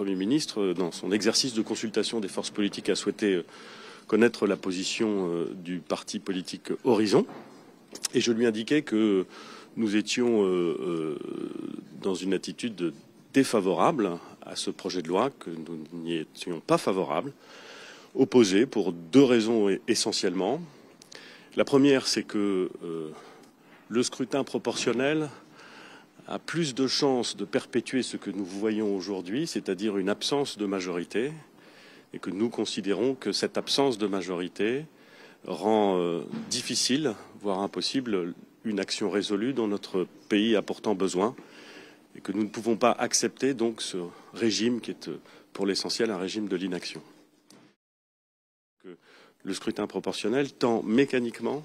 Premier ministre, dans son exercice de consultation des forces politiques, a souhaité connaître la position du parti politique Horizon. Et je lui indiquais que nous étions dans une attitude défavorable à ce projet de loi, que nous n'y étions pas favorables, opposés pour deux raisons essentiellement. La première, c'est que le scrutin proportionnel a plus de chances de perpétuer ce que nous voyons aujourd'hui, c'est-à-dire une absence de majorité, et que nous considérons que cette absence de majorité rend difficile, voire impossible, une action résolue dont notre pays a pourtant besoin, et que nous ne pouvons pas accepter donc ce régime qui est pour l'essentiel un régime de l'inaction. Le scrutin proportionnel tend mécaniquement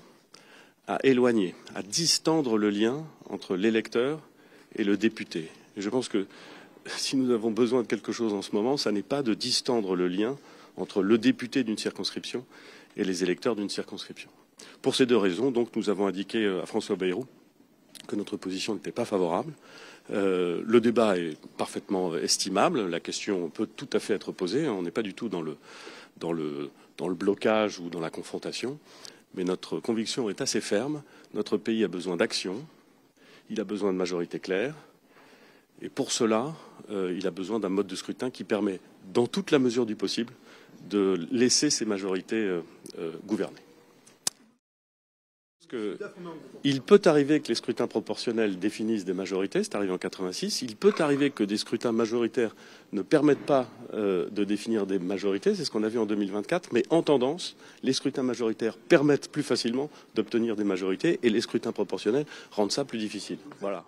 à éloigner, à distendre le lien entre l'électeur et le député. Et je pense que si nous avons besoin de quelque chose en ce moment, ça n'est pas de distendre le lien entre le député d'une circonscription et les électeurs d'une circonscription. Pour ces deux raisons, donc, nous avons indiqué à François Bayrou que notre position n'était pas favorable. Le débat est parfaitement estimable. La question peut tout à fait être posée. On n'est pas du tout dans le blocage ou dans la confrontation. Mais notre conviction est assez ferme. Notre pays a besoin d'action. Il a besoin de majorité claire. Et pour cela, il a besoin d'un mode de scrutin qui permet, dans toute la mesure du possible, de laisser ces majorités gouverner. Il peut arriver que les scrutins proportionnels définissent des majorités, c'est arrivé en 86. Il peut arriver que des scrutins majoritaires ne permettent pas de définir des majorités, c'est ce qu'on a vu en 2024. Mais en tendance, les scrutins majoritaires permettent plus facilement d'obtenir des majorités et les scrutins proportionnels rendent ça plus difficile. Voilà.